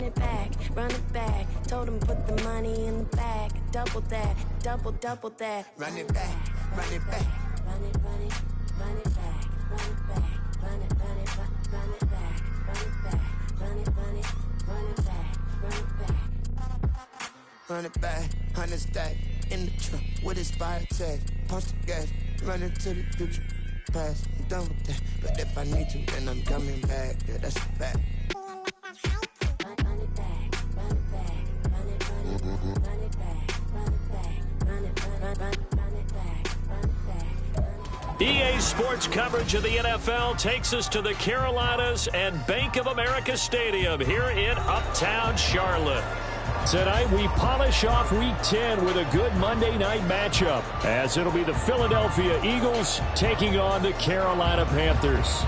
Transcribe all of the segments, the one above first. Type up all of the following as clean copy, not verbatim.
run it back, run it back. Told him put the money in the bag, double that, double that. Run it back, run it back. Run it, run it, run it back, run it back, run it, run it, run it back, run it back, run it, run it, run it back, run it back. Run it back, 100 stack in the truck with expired tag. Punch the gas, run into the future. Past, I'm done with that. But if I need to, then I'm coming back. Yeah, that's a fact. Run it back, run it back, run it, run it, run it back, run it back, run it, run it back, run it back. EA Sports coverage of the NFL takes us to the Carolinas and Bank of America Stadium here in Uptown Charlotte. Tonight, we polish off Week 10 with a good Monday night matchup, as it'll be the Philadelphia Eagles taking on the Carolina Panthers.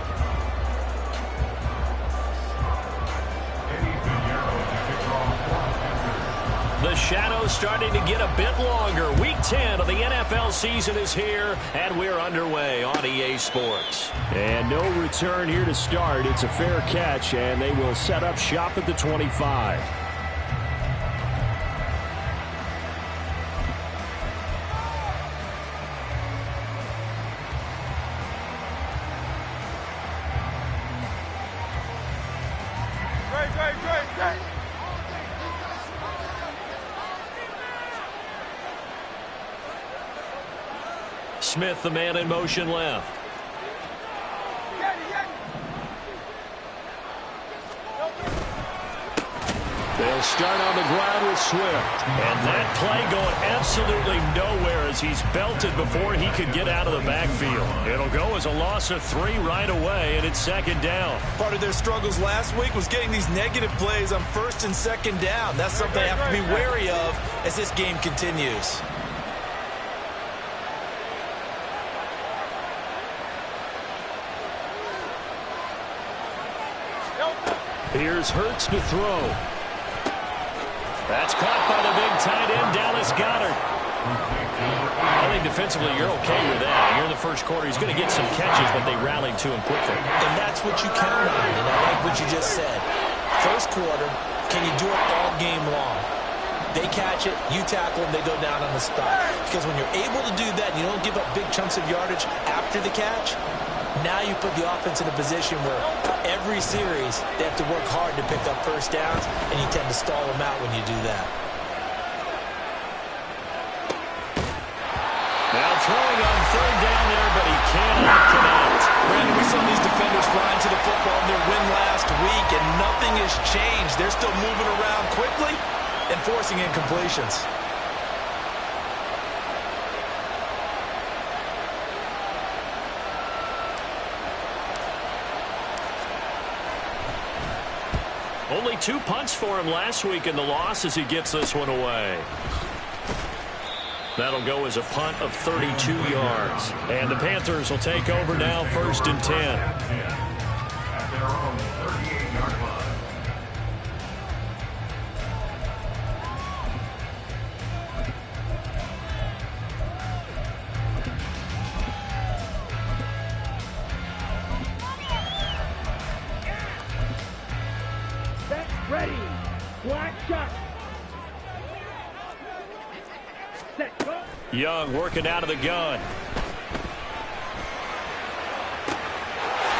The shadow's starting to get a bit longer. Week 10 of the NFL season is here, and we're underway on EA Sports. And no return here to start. It's a fair catch, and they will set up shop at the 25. Smith, the man in motion left. They'll start on the ground with Swift. And that play going absolutely nowhere as he's belted before he could get out of the backfield. It'll go as a loss of 3 right away, and it's second down. Part of their struggles last week was getting these negative plays on first and second down. That's something they have to be wary of as this game continues. Here's Hurts to throw. That's caught by the big tight end, Dallas Goedert. I think defensively you're okay with that. Here in the first quarter, he's going to get some catches, but they rallied to him quickly. And that's what you count on, and I like what you just said. First quarter, can you do it all game long? They catch it, you tackle them, they go down on the spot. Because when you're able to do that, and you don't give up big chunks of yardage after the catch, now you put the offense in a position where every series they have to work hard to pick up first downs, and you tend to stall them out when you do that. Now throwing on third down there, but he cannot connect. Brandon, we saw these defenders flying to the football in their win last week, and nothing has changed. They're still moving around quickly and forcing incompletions. Only 2 punts for him last week in the loss as he gets this one away. That'll go as a punt of 32 yards. And the Panthers will take over now, 1st and 10. At their own 38-yard line. Ready. Black shot. Set, go. Young working out of the gun.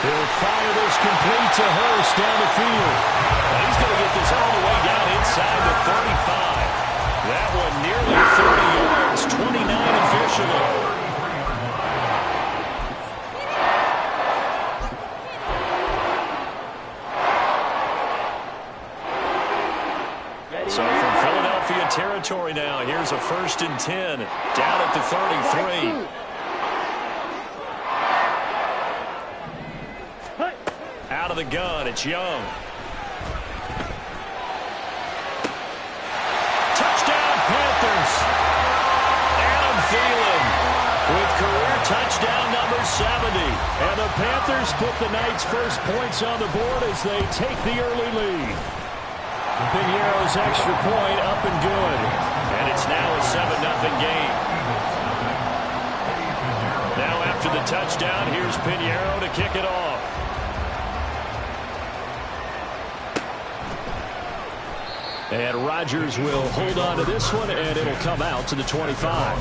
He'll fire this complete to Hurst down the field. And he's going to get this all the way down inside the 35. That one nearly 30 yards, 29 officially. So from Philadelphia territory now, here's a 1st and 10 down at the 33. Out of the gun, it's Young. Touchdown, Panthers. Adam Thielen with career touchdown number 70. And the Panthers put the night's first points on the board as they take the early lead. Piñeiro's extra point up and good. And it's now a 7-0 game. Now after the touchdown, here's Piñeiro to kick it off. And Rodgers will hold on to this one, and it'll come out to the 25.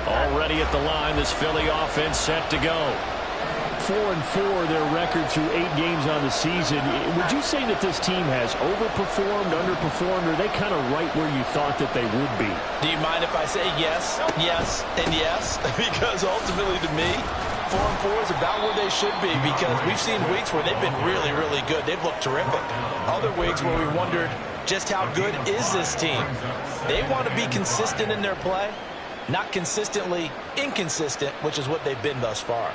Already at the line, this Philly offense set to go. 4-4 their record through 8 games on the season. Would you say that this team has overperformed, underperformed, or are they kind of right where you thought that they would be? Do you mind if I say yes, yes, and yes? Because ultimately to me, 4-4 is about where they should be, because we've seen weeks where they've been really, really good. They've looked terrific. Other weeks where we wondered just how good is this team. They want to be consistent in their play, not consistently inconsistent, which is what they've been thus far.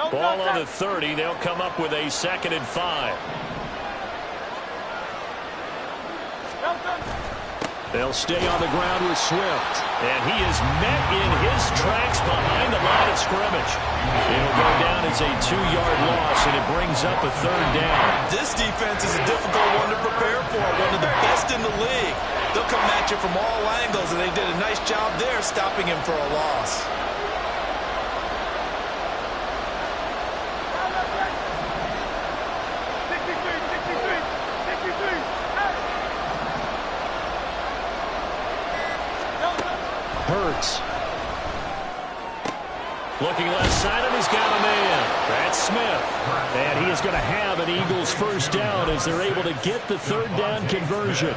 Ball on the 30. They'll come up with a 2nd and 5. They'll stay on the ground with Swift. And he is met in his tracks behind the line of scrimmage. It'll go down as a 2-yard loss, and it brings up a 3rd down. This defense is a difficult one to prepare for. One of the best in the league. They'll come at you from all angles, and they did a nice job there stopping him for a loss. Hurts. Looking left side, and he's got a man. That's Smith. And he is going to have an Eagles 1st down as they're able to get the 3rd down conversion.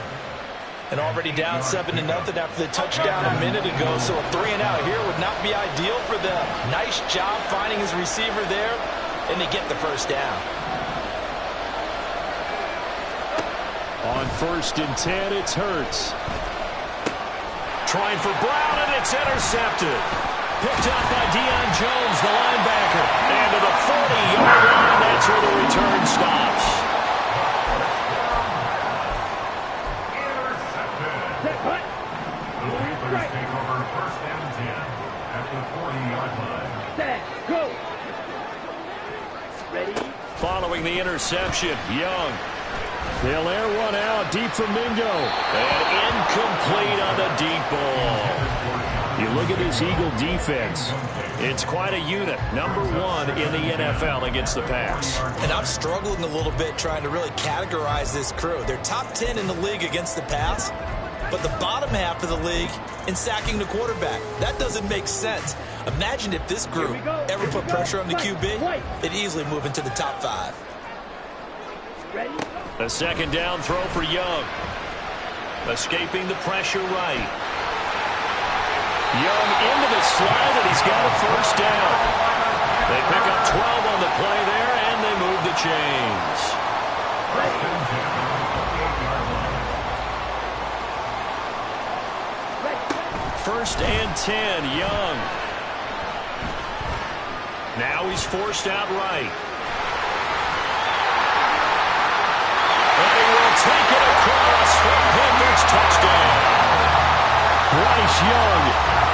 And already down 7-0 after the touchdown a minute ago, so a 3-and-out here would not be ideal for them. Nice job finding his receiver there, and they get the 1st down. On 1st and 10, it's Hurts. Trying for Brown, and it's intercepted. Picked up by Deion Jones, the linebacker. And to the 40-yard line, that's where the return stops. Intercepted. The Panthers take over 1st and 10 at the 40-yard line. Set, go. Ready? Following the interception, Young. They'll air one out deep from Mingo. And incomplete on the deep ball. You look at this Eagle defense. It's quite a unit. Number 1 in the NFL against the pass. And I'm struggling a little bit trying to really categorize this crew. They're top 10 in the league against the pass, but the bottom half of the league in sacking the quarterback. That doesn't make sense. Imagine if this group ever put pressure on the QB, they'd easily move into the top 5. Ready? A 2nd down throw for Young. Escaping the pressure right. Young into the slide, and he's got a 1st down. They pick up 12 on the play there, and they move the chains. 1st and 10, Young. Now he's forced out right. Take it across for Panthers touchdown. Bryce Young,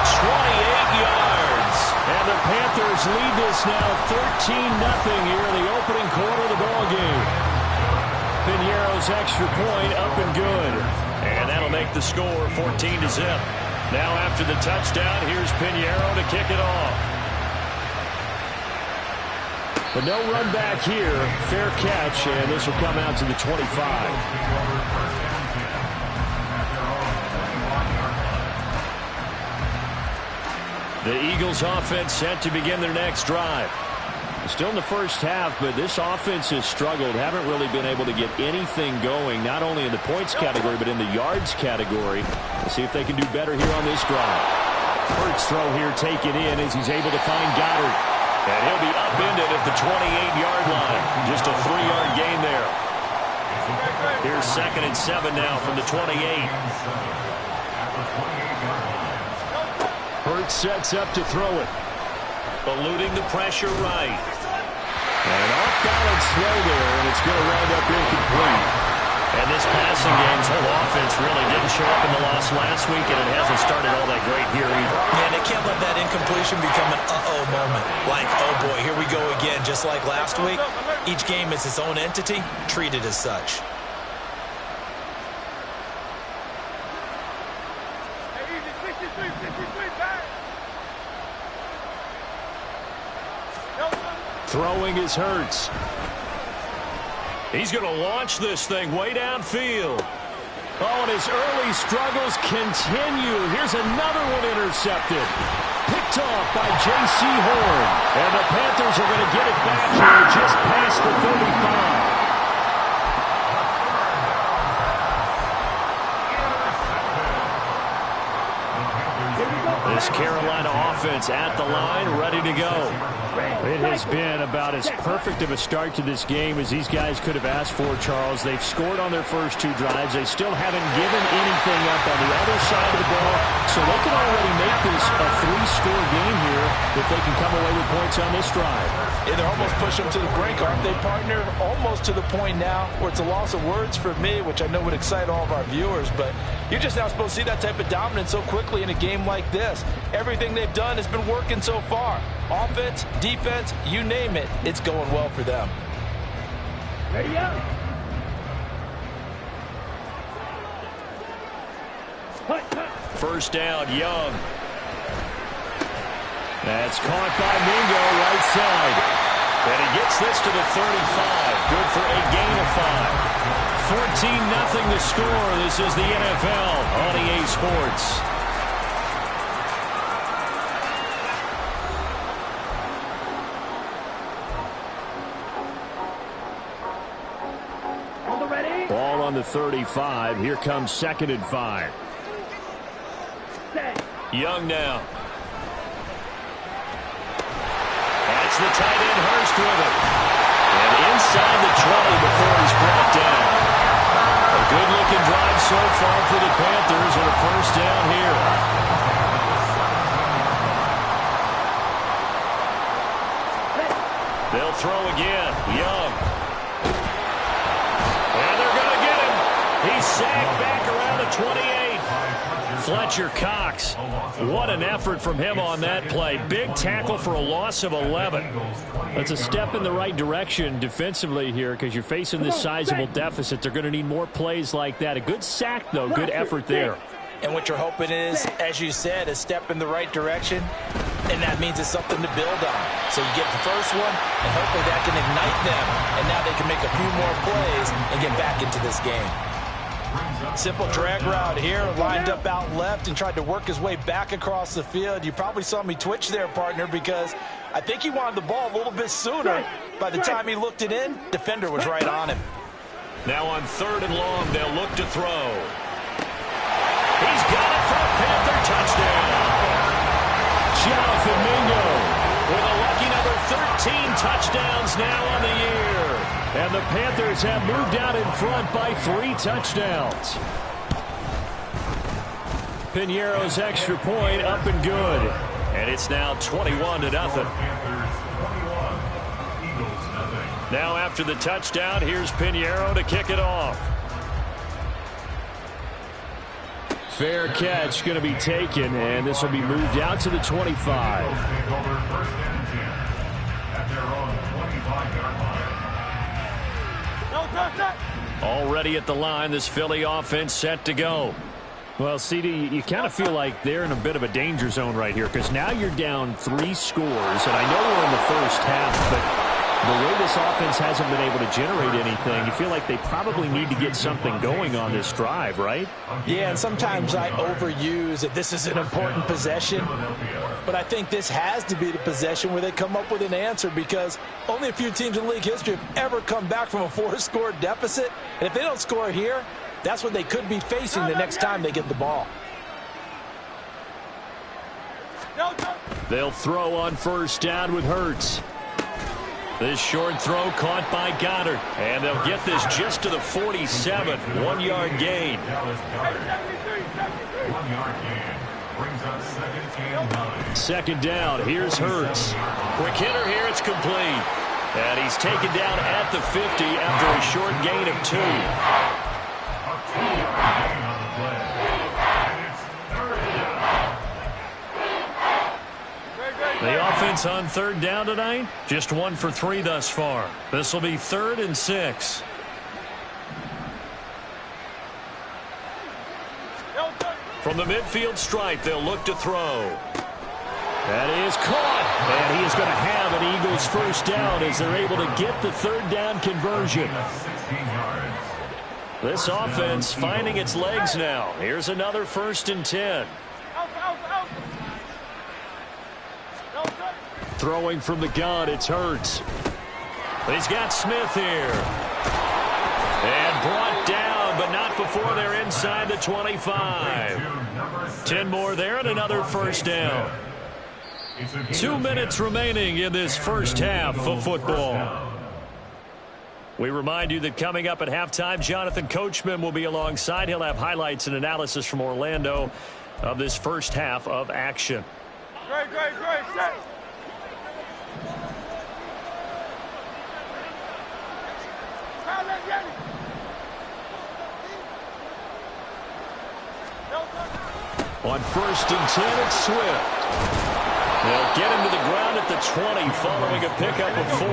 28 yards. And the Panthers lead this now 13-0 here in the opening quarter of the ballgame. Piñeiro's extra point up and good. And that'll make the score 14-0. Now after the touchdown, here's Piñeiro to kick it off. But no run back here. Fair catch, and this will come out to the 25. The Eagles offense set to begin their next drive. Still in the first half, but this offense has struggled. Haven't really been able to get anything going, not only in the points category, but in the yards category. Let's see if they can do better here on this drive. Hurts throw here taken in as he's able to find Goddard. And he'll be upended at the 28-yard line. Just a 3-yard gain there. Here's 2nd and 7 now from the 28. Hurts sets up to throw it. Eluding the pressure right. And off-balance throw there, and it's going to round up incomplete. And this passing game's whole offense really didn't show up in the loss last week, and it hasn't started all that great here either. Yeah, they can't let that incompletion become an uh-oh moment. Like, oh boy, here we go again, just like last week. Each game is its own entity, treated as such. Throwing is Hurts. He's going to launch this thing way downfield. Oh, and his early struggles continue. Here's another one intercepted. Picked off by J.C. Horn. And the Panthers are going to get it back here just past the 35. This Carolina offense at the line, ready to go. It has been about as perfect of a start to this game as these guys could have asked for, Charles. They've scored on their first 2 drives. They still haven't given anything up on the other side of the ball, so they can already make this a 3-score game here if they can come away with points on this drive. Yeah, they're almost pushing them to the brink, aren't they, partner? Almost to the point now where it's a loss of words for me, which I know would excite all of our viewers, but you're just not supposed to see that type of dominance so quickly in a game like this. Everything they've done has been working so far. Offense, defense, you name it, it's going well for them. Ready up. First down, Young. That's caught by Mingo, right side. And he gets this to the 35. Good for a gain of 5. 14-0 the score. This is the NFL on EA Sports. Ball on the 35. Here comes 2nd and 5. Young now. That's the tight end Hurst with it. And inside the 20 before he's brought down. A good-looking drive so far for the Panthers and a first down here. They'll throw again. Young. And they're going to get him. He's sacked back around the 28. Fletcher Cox. What an effort from him on that play. Big tackle for a loss of 11. That's a step in the right direction defensively here because you're facing this sizable deficit. They're going to need more plays like that. A good sack, though. Good effort there. And what you're hoping is, as you said, a step in the right direction, and that means it's something to build on. So you get the first one, and hopefully that can ignite them, and now they can make a few more plays and get back into this game. Simple drag route here, lined up out left and tried to work his way back across the field. You probably saw me twitch there, partner, because I think he wanted the ball a little bit sooner. By the time he looked it in, defender was right on him. Now on 3rd and long, they'll look to throw. He's got it for a Panther touchdown. Jonathan Mingo with a lucky number 13 touchdowns now on the year. And the Panthers have moved out in front by 3 touchdowns. Piñeiro's extra point up and good. And it's now 21-0. Now after the touchdown, here's Piñeiro to kick it off. Fair catch going to be taken, and this will be moved out to the 25. Already at the line, this Philly offense set to go. Well, CD, you kind of feel like they're in a bit of a danger zone right here because now you're down 3 scores, and I know we're in the first half, but the way this offense hasn't been able to generate anything, you feel like they probably need to get something going on this drive, right? Yeah, and sometimes I overuse that this is an important possession, but I think this has to be the possession where they come up with an answer because only a few teams in league history have ever come back from a 4-score deficit, and if they don't score here, that's what they could be facing the next time they get the ball. They'll throw on first down with Hurts. This short throw caught by Goddard. And they'll get this just to the 47. 1-yard gain. 1-yard gain. Brings up 2nd and 9. Second down. Here's Hurts. Quick hitter here. It's complete. And he's taken down at the 50 after a short gain of 2. A 2-yard gain on the play. And it's 3rd down. The offense on 3rd down tonight, just 1 for 3 thus far. This will be 3rd and 6. From the midfield stripe, they'll look to throw. That is caught, and he is going to have an Eagles first down as they're able to get the third down conversion. 16 yards. This offense finding its legs now. Here's another 1st and 10. Throwing from the gun, it's Hurts. He's got Smith here. And brought down, but not before they're inside the 25. 10 more there and another first down. 2 minutes remaining in this first half of football. We remind you that coming up at halftime, Jonathan Coachman will be alongside. He'll have highlights and analysis from Orlando of this first half of action. Great, set. On 1st and 10, it's Swift. They'll get him to the ground at the 20 following a pickup of 4.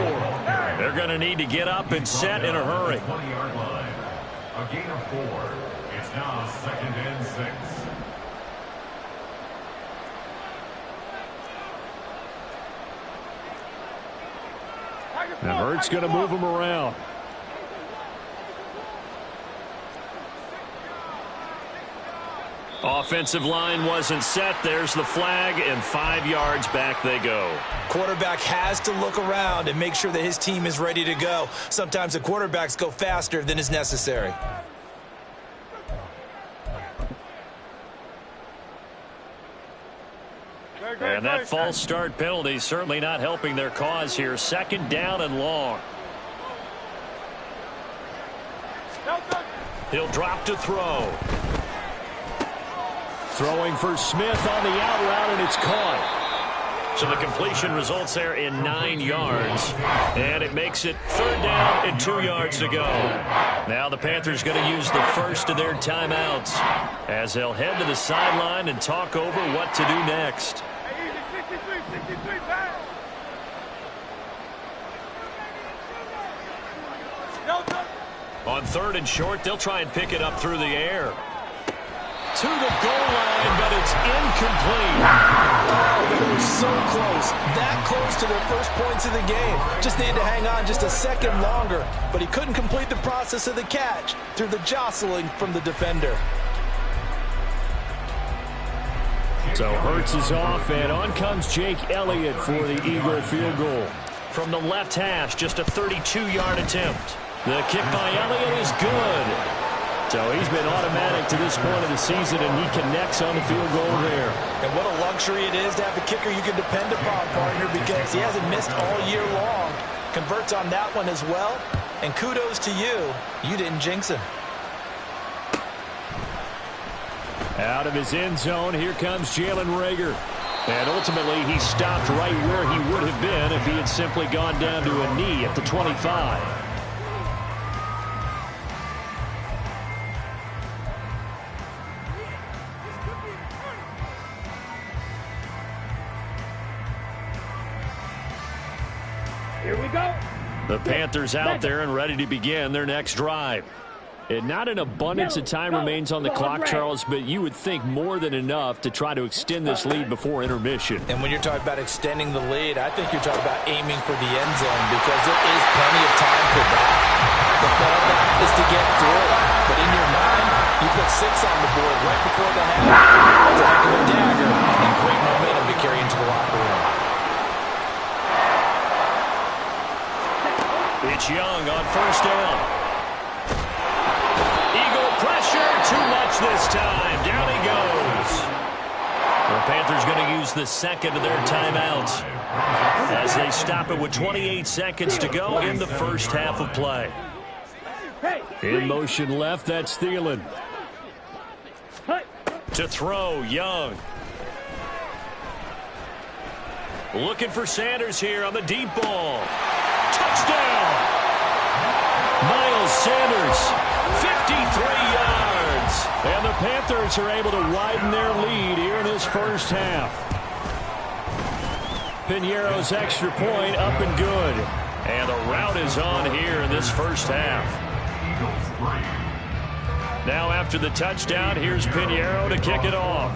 They're going to need to get up and set in a hurry. 20-yard line. A gain of 4. It's now 2nd and 6. And Hurts going to move him around. Offensive line wasn't set. There's the flag, and 5 yards back they go. Quarterback has to look around and make sure that his team is ready to go. Sometimes the quarterbacks go faster than is necessary. And that false start penalty certainly not helping their cause here. 2nd down and long. He'll drop to throw. Throwing for Smith on the out route, and it's caught. So the completion results there in 9 yards. And it makes it 3rd down and 2 yards to go. Now the Panthers going to use the first of their timeouts as they'll head to the sideline and talk over what to do next. On 3rd and short, they'll try and pick it up through the air. To the goal line, but it's incomplete. Oh, they were so close. That close to their first points of the game. Just needed to hang on just a second longer, but he couldn't complete the process of the catch through the jostling from the defender. So Hurts is off, and on comes Jake Elliott for the Eagle field goal. From the left hash, just a 32-yard attempt. The kick by Elliott is good. So he's been automatic to this point of the season, and he connects on the field goal there. And what a luxury it is to have a kicker you can depend upon, partner, because he hasn't missed all year long. Converts on that one as well, and kudos to you. You didn't jinx him. Out of his end zone, here comes Jalen Reagor. And ultimately, he stopped right where he would have been if he had simply gone down to a knee at the 25. Here we go. The Panthers out there and ready to begin their next drive. And not an abundance of time remains on the clock, Charles, but you would think more than enough to try to extend this lead before intermission. And when you're talking about extending the lead, I think you're talking about aiming for the end zone because there is plenty of time for that. The fallback is to get through. But in your mind, you put 6 on the board right before the half. That's a heck of a dagger and great momentum to carry into the locker room. It's Young on 1st down. Eagle pressure, too much this time. Down he goes. The Panthers going to use the second of their timeouts as they stop it with 28 seconds to go in the first half of play. In motion left, that's Thielen. To throw, Young. Looking for Sanders here on the deep ball. Touchdown! Miles Sanders, 53 yards. And the Panthers are able to widen their lead here in this first half. Piñeiro's extra point up and good. And the route is on here in this first half. Now after the touchdown, here's Piñeiro to kick it off.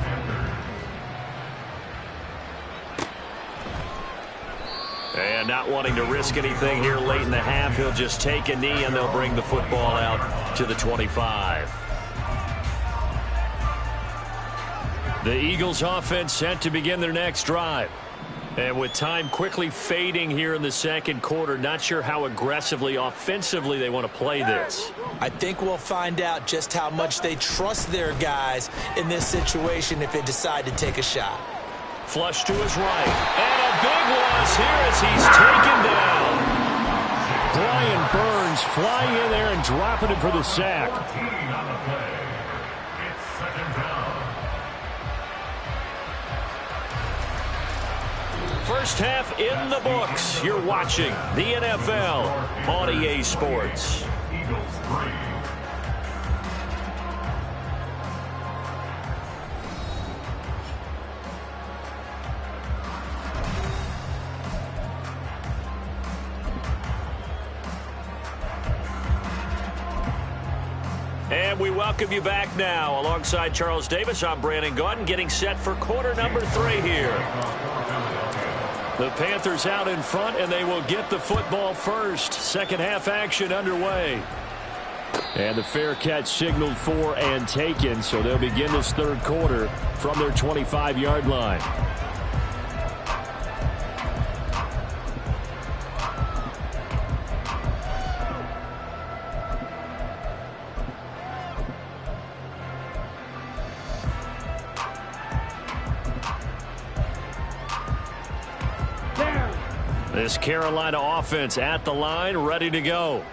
And not wanting to risk anything here late in the half, he'll just take a knee and they'll bring the football out to the 25. The Eagles offense set to begin their next drive. And with time quickly fading here in the second quarter, not sure how aggressively, offensively they want to play this. I think we'll find out just how much they trust their guys in this situation if they decide to take a shot. Flush to his right. And a big loss here as he's taken down. Brian Burns flying in there and dropping it for the sack. First half in the books. You're watching the NFL on EA Sports. And we welcome you back now. Alongside Charles Davis, I'm Brandon Gaudin, getting set for quarter number 3 here. The Panthers out in front, and they will get the football first. Second half action underway. And the fair catch signaled for and taken, so they'll begin this third quarter from their 25-yard line. This Carolina offense at the line, ready to go.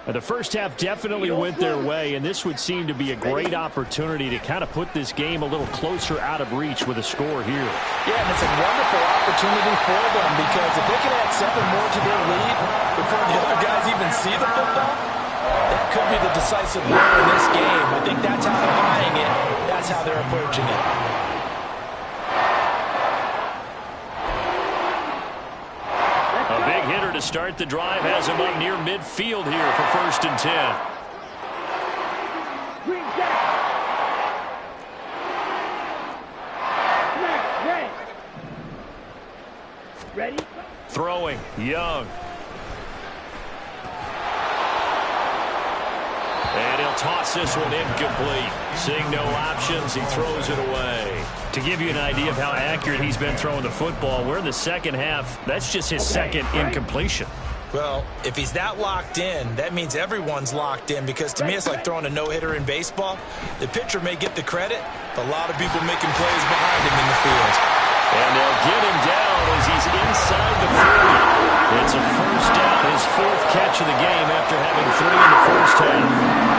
The first half definitely went their way, and this would seem to be a great opportunity to kind of put this game a little closer out of reach with a score here. Yeah, and it's a wonderful opportunity for them because if they can add 7 more to their lead before the other guys even see the football, that could be the decisive blow in this game. I think that's how they're eyeing it. That's how they're approaching it. To start the drive has him up near midfield here for 1st and 10. Ready? Throwing, Young. And he'll toss this one incomplete. Seeing no options, he throws it away. To give you an idea of how accurate he's been throwing the football, we're in the second half. That's just his second incompletion. Well, if he's that locked in, that means everyone's locked in because to me it's like throwing a no-hitter in baseball. The pitcher may get the credit, but a lot of people making plays behind him in the field. And they'll get him down as he's inside the 40. It's a first down, his 4th catch of the game after having 3 in the first half.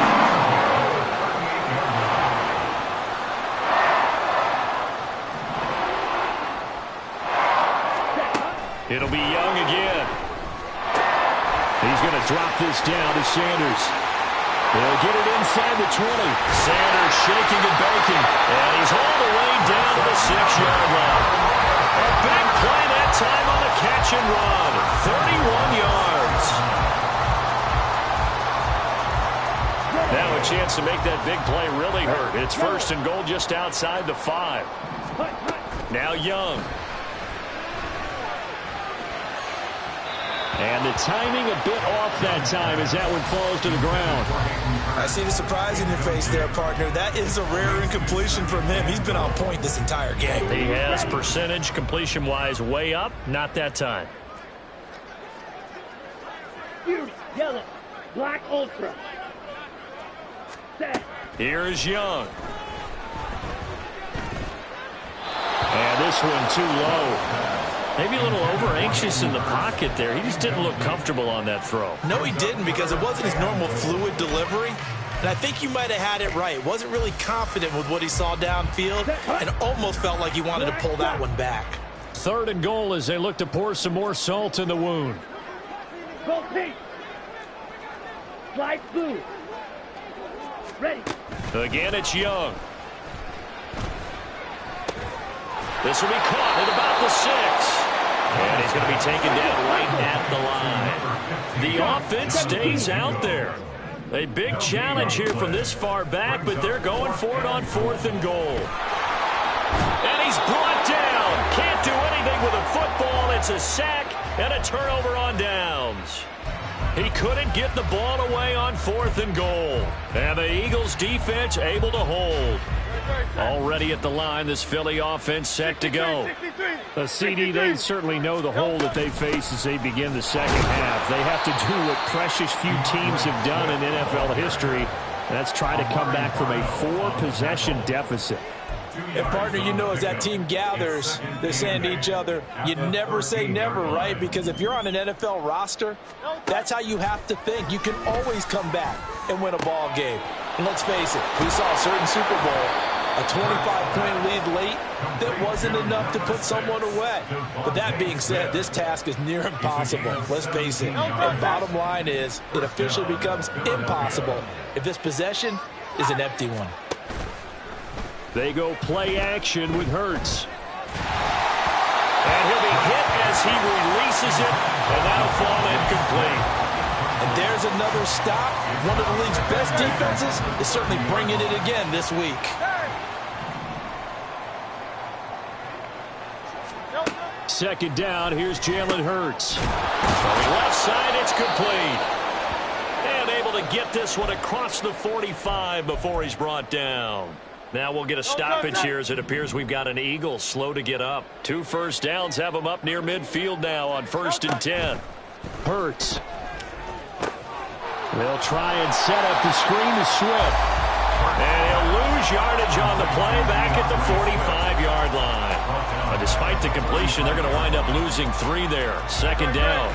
It'll be Young again. He's going to drop this down to Sanders. They'll get it inside the 20. Sanders shaking and baking. And he's all the way down to the 6-yard line. A big play that time on the catch and run. 31 yards. Now a chance to make that big play really hurt. It's 1st and goal just outside the 5. Now Young. And the timing a bit off that time as that one falls to the ground. I see the surprise in your face there, partner. That is a rare incompletion from him. He's been on point this entire game. He has percentage completion-wise way up. Not that time. Fury, yellow, black ultra. Set. Here is Young. And this one too low. Maybe a little over-anxious in the pocket there. He just didn't look comfortable on that throw. No, he didn't because it wasn't his normal fluid delivery. And I think you might have had it right. Wasn't really confident with what he saw downfield and almost felt like he wanted to pull that one back. 3rd and goal as they look to pour some more salt in the wound. Go pink. Slide blue. Ready. Again, it's Young. This will be caught at about the 6. And he's going to be taken down right at the line. The offense stays out there. A big challenge here from this far back, but they're going for it on 4th and goal. And he's brought down. Can't do anything with a football. It's a sack. And a turnover on downs. He couldn't get the ball away on 4th and goal. And the Eagles defense able to hold. Already at the line, this Philly offense set to go. The CD, they certainly know the hole that they face as they begin the second half. They have to do what precious few teams have done in NFL history. That's try to come back from a 4-possession deficit. And, partner, you know, as that team gathers, they're saying to each other, you never say never, right? Because if you're on an NFL roster, that's how you have to think. You can always come back and win a ball game. And let's face it, we saw a certain Super Bowl, a 25-point lead late that wasn't enough to put someone away. But that being said, this task is near impossible. Let's face it. And bottom line is, it officially becomes impossible if this possession is an empty one. They go play action with Hurts. And he'll be hit as he releases it, and that'll fall incomplete. And there's another stop. One of the league's best defenses is certainly bringing it again this week. Second down, here's Jalen Hurts. Throwing left side, it's complete. And able to get this one across the 45 before he's brought down. Now we'll get a stoppage here as it appears we've got an Eagle slow to get up. 2 first downs have him up near midfield now on 1st and 10. Hurts. They'll try and set up the screen to Swift. And he'll lose yardage on the play back at the 45-yard line. But despite the completion, they're going to wind up losing 3 there. Second down.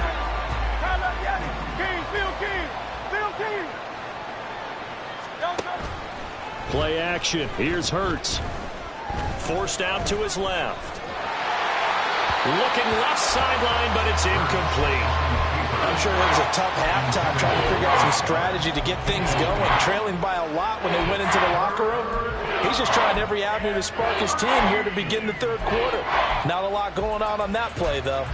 Play action. Here's Hurts. Forced out to his left. Looking left sideline, but it's incomplete. I'm sure it was a tough halftime trying to figure out some strategy to get things going. Trailing by a lot when they went into the locker room. He's just trying every avenue to spark his team here to begin the 3rd quarter. Not a lot going on that play, though.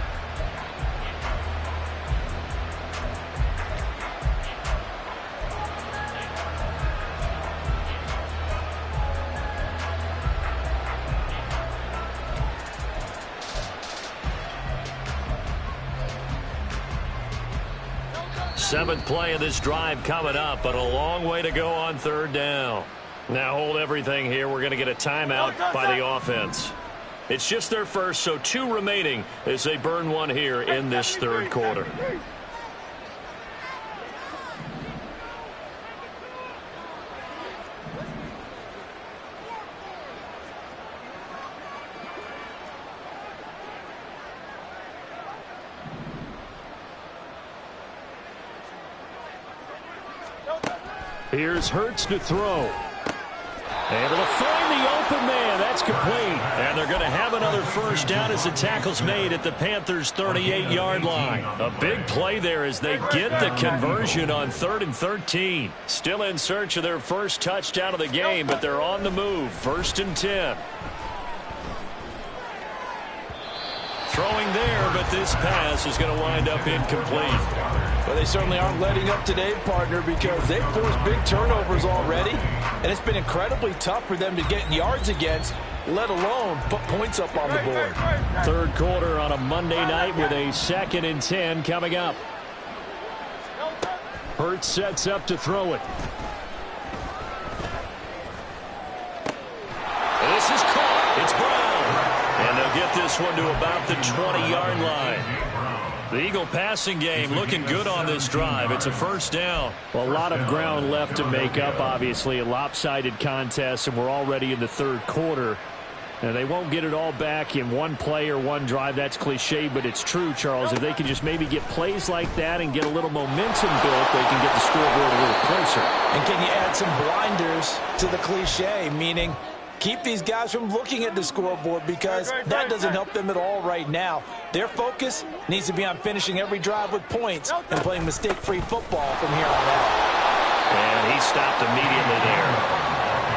Seventh play of this drive coming up, but a long way to go on 3rd down. Now hold everything here. We're going to get a timeout by the offense. It's just their first, so 2 remaining as they burn one here in this 3rd quarter. Here's Hurts to throw. Able to find the open man. That's complete. And they're going to have another first down as the tackle's made at the Panthers' 38-yard line. A big play there as they get the conversion on 3rd and 13. Still in search of their first touchdown of the game, but they're on the move. 1st and 10. Throwing there, but this pass is going to wind up incomplete. Well, they certainly aren't letting up today, partner, because they've forced big turnovers already, and it's been incredibly tough for them to get yards against, let alone put points up on the board. 3rd quarter on a Monday night with a 2nd and 10 coming up. Hurts sets up to throw it. This is caught. It's Brown. And they'll get this one to about the 20-yard line. The Eagle passing game looking good on this drive. It's a first down. Well, a lot of ground left to make up, obviously. A lopsided contest, and we're already in the 3rd quarter. Now, they won't get it all back in one play or one drive. That's cliche, but it's true, Charles. If they can just maybe get plays like that and get a little momentum built, they can get the scoreboard a little closer. And can you add some blinders to the cliche, meaning keep these guys from looking at the scoreboard, because that doesn't help them at all right now. Their focus needs to be on finishing every drive with points and playing mistake-free football from here on out. And he stopped immediately there.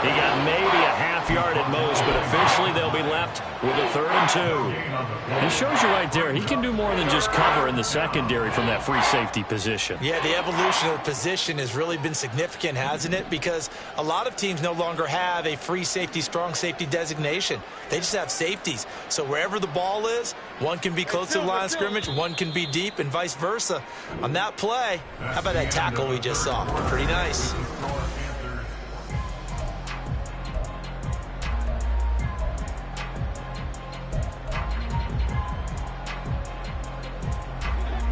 He got maybe a half yard at most, but officially they'll be left with a 3rd and 2. It shows you right there, he can do more than just cover in the secondary from that free safety position. Yeah, the evolution of the position has really been significant, hasn't it? Because a lot of teams no longer have a free safety, strong safety designation. They just have safeties. So wherever the ball is, one can be close to the line of scrimmage, one can be deep, and vice versa. On that play, how about that tackle we just saw? Pretty nice.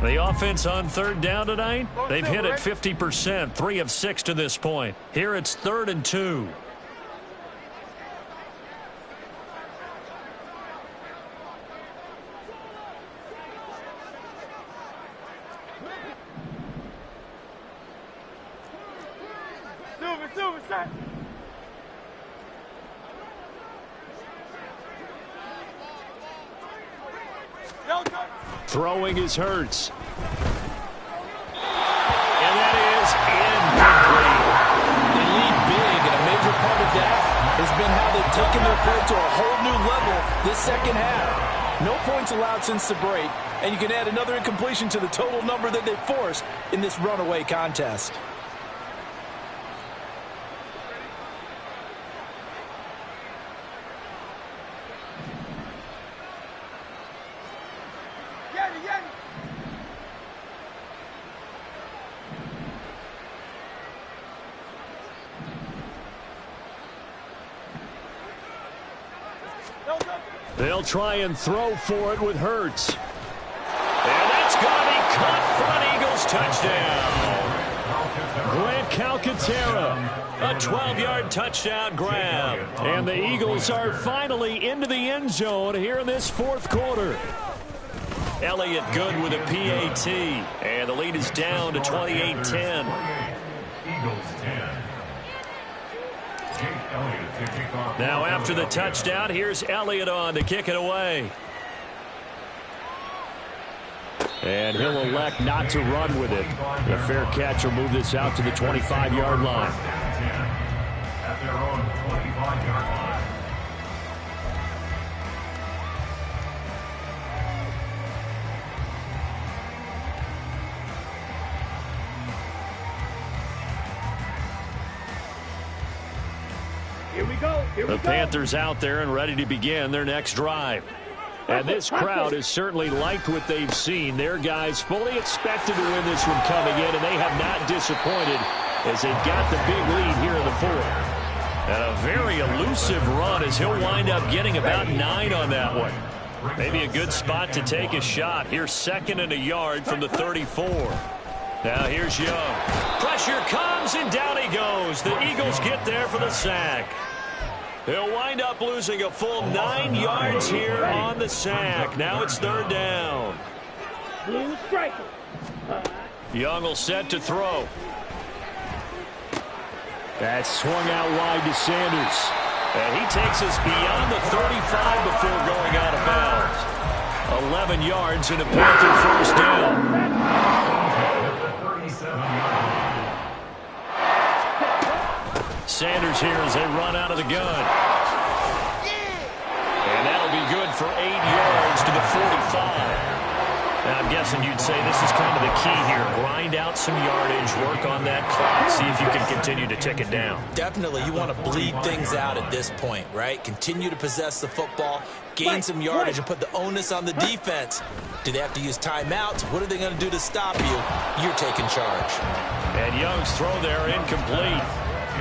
The offense on 3rd down tonight, they've hit it 50%, 3 of 6 to this point. Here it's 3rd and 2. Silver, set. Throwing is Hurts. And that is incomplete. They lead big, and a major part of that has been how they've taken their play to a whole new level this second half. No points allowed since the break, and you can add another incompletion to the total number that they forced in this runaway contest. They'll try and throw for it with Hurts. And that's going to be caught for an Eagles touchdown. Grant Calcaterra, a 12-yard touchdown grab. And the Eagles are finally into the end zone here in this 4th quarter. Elliott good with a PAT. And the lead is down to 28-10. Eagles 10. Now after the touchdown, here's Elliott on to kick it away. And he'll elect not to run with it. The fair catch will move this out to the 25-yard line. At their own 25-yard line. Here we go. The Panthers out there and ready to begin their next drive. And this crowd has certainly liked what they've seen. Their guys fully expected to win this one coming in, and they have not disappointed as they've got the big lead here in the 4th. And a very elusive run as he'll wind up getting about 9 on that one. Maybe a good spot to take a shot. Here's 2nd and a yard from the 34. Now here's Young. Pressure comes, and down he goes. The Eagles get there for the sack. They'll wind up losing a full 9 yards here on the sack. Now it's 3rd down. Blue striker. Young will set to throw. That swung out wide to Sanders. And he takes us beyond the 35 before going out of bounds. 11 yards and a Panther 1st down. Sanders here as they run out of the gun. And that'll be good for 8 yards to the 45. Now, I'm guessing you'd say this is kind of the key here. Grind out some yardage, work on that clock, see if you can continue to tick it down. Definitely, you want to bleed things out at this point, right? Continue to possess the football, gain some yardage, and put the onus on the defense. Do they have to use timeouts? What are they going to do to stop you? You're taking charge. And Young's throw there incomplete.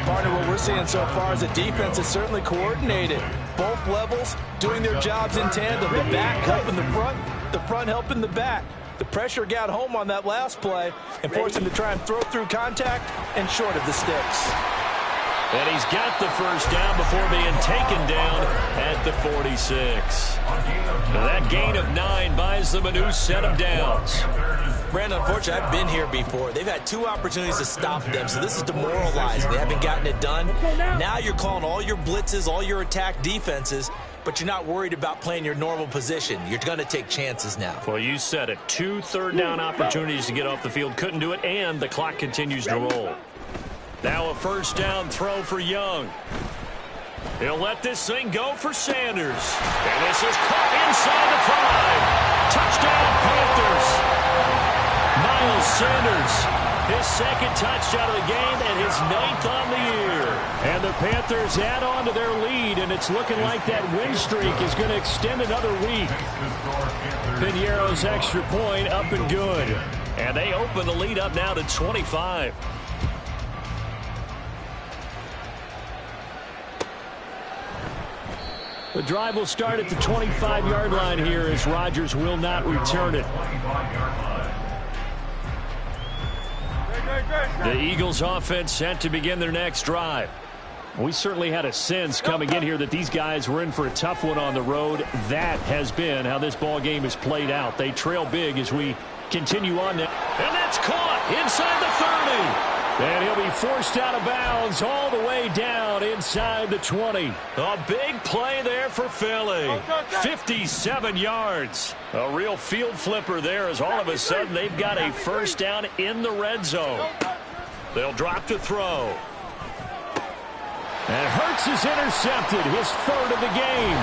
Partner, what we're seeing so far is the defense is certainly coordinated. Both levels doing their jobs in tandem. The back helping the front helping the back. The pressure got home on that last play and forced him to try and throw through contact and short of the sticks. And he's got the 1st down before being taken down at the 46. Now that gain of 9 buys them a new set of downs. Brandon, unfortunately, I've been here before. They've had 2 opportunities to stop them, so this is demoralizing. They haven't gotten it done. Now you're calling all your blitzes, all your attack defenses, but you're not worried about playing your normal position. You're going to take chances now. Well, you said it. 2 third-down opportunities to get off the field. Couldn't do it, and the clock continues to roll. Now a 1st down throw for Young. He'll let this thing go for Sanders. And this is caught inside the 5. Touchdown, Panthers. Miles Sanders, his second touchdown of the game and his 9th on the year. And the Panthers add on to their lead, and it's looking like that win streak is going to extend another week. Piñeiro's extra point up and good. And they open the lead up now to 25. The drive will start at the 25-yard line here as Rodgers will not return it. The Eagles offense set to begin their next drive. We certainly had a sense coming in here that these guys were in for a tough one on the road. That has been how this ball game has played out. They trail big as we continue on now. And that's caught inside the 30. And he'll be forced out of bounds all the way down inside the 20. A big play there for Philly. 57 yards. A real field flipper there as all of a sudden they've got a first down in the red zone. They'll drop to throw. And Hurts is intercepted, his 3rd of the game.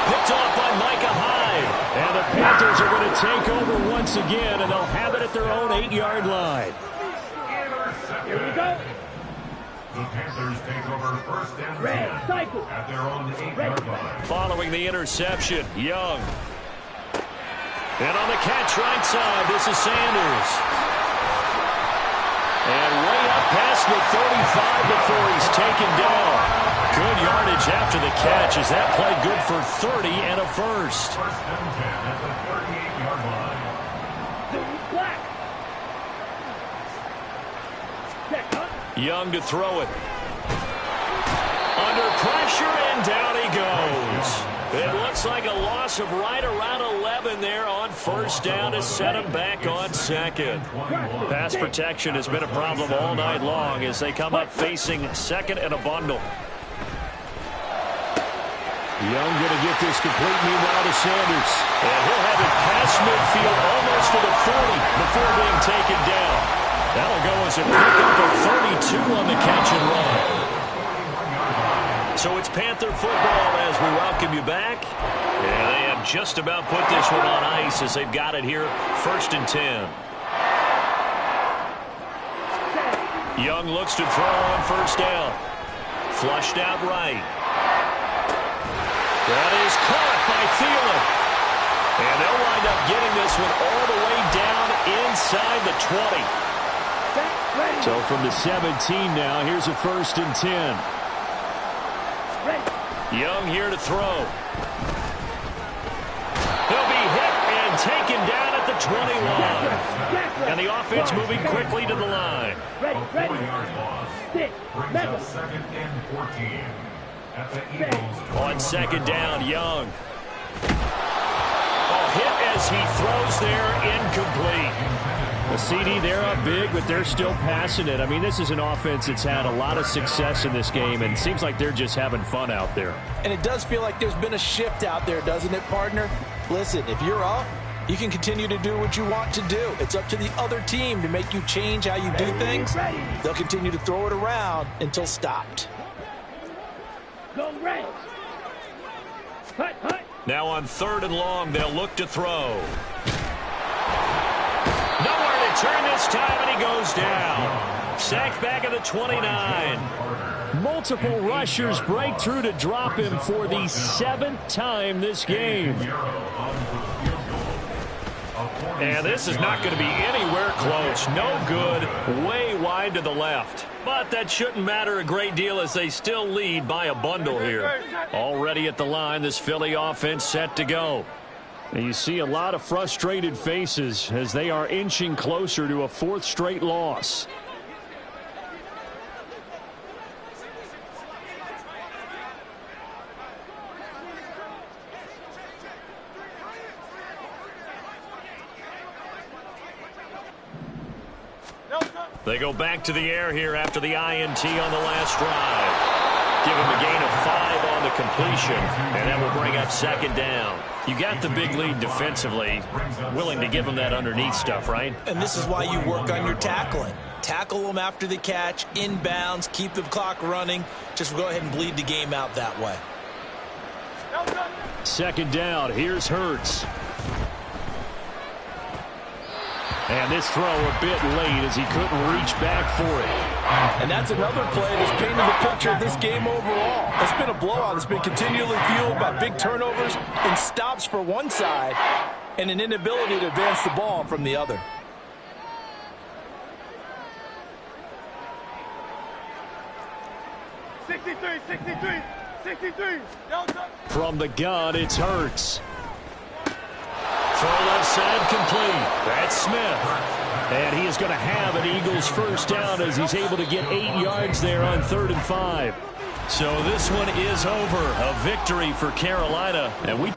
Picked off by Micah Hyde. And the Panthers are going to take over once again, and they'll have it at their own 8-yard line. Here we go. The Panthers take over first and 10 at their own 8-yard line. Following the interception, Young. And on the catch right side, this is Sanders. And way up past the 35 before he's taken down. Good yardage after the catch as that play good for 30 and a first. First and 10 at the 38-yard line. Black. Young to throw it. Under pressure, and down he goes. It looks like a loss of right around 11 there on first down to set him back on second. Pass protection has been a problem all night long as they come up facing second and a bundle. Young going to get this complete meanwhile to Sanders. And he'll have it past midfield almost to the 40 before being taken down. That'll go as a pickup of 32 on the catch and run. So it's Panther football as we welcome you back. And they have just about put this one on ice as they've got it here, first and 10. Young looks to throw on first down. Flushed out right. That is caught by Thielen. And they'll wind up getting this one all the way down inside the 20. So from the 17 now, here's a first and 10. Young here to throw. He'll be hit and taken down at the 21. And the offense moving quickly to the line. A 4-yard loss brings up second and 14 at the Eagles. On second down, Young. A hit as he throws there, incomplete. The CD, they're up big, but they're still passing it. I mean, this is an offense that's had a lot of success in this game, and it seems like they're just having fun out there. And it does feel like there's been a shift out there, doesn't it, partner? Listen, if you're up, you can continue to do what you want to do. It's up to the other team to make you change how you do things. They'll continue to throw it around until stopped. Go Reds. Hut, hut. Now on third and long, they'll look to throw. Nowhere to turn this time, and he goes down. Sacked back at the 29. Multiple rushers break through to drop him for the 7th time this game. And this is not going to be anywhere close. No good. Way wide to the left. But that shouldn't matter a great deal as they still lead by a bundle here. Already at the line, this Philly offense set to go. And you see a lot of frustrated faces as they are inching closer to a 4th straight loss. They go back to the air here after the INT on the last drive. Give him a gain of 5 on the completion, and that will bring up second down. You got the big lead defensively, willing to give him that underneath stuff, right? And this is why you work on your tackling. Tackle them after the catch, inbounds, keep the clock running. Just go ahead and bleed the game out that way. Second down, here's Hurts. And this throw a bit late as he couldn't reach back for it. And that's another play that's painted the picture of this game overall. It's been a blowout. It's been continually fueled by big turnovers and stops for one side and an inability to advance the ball from the other. From the gun, it's Hurts. Throw left side complete. That's Smith. And he is going to have an Eagles first down as he's able to get 8 yards there on 3rd and 5. So this one is over. A victory for Carolina. And we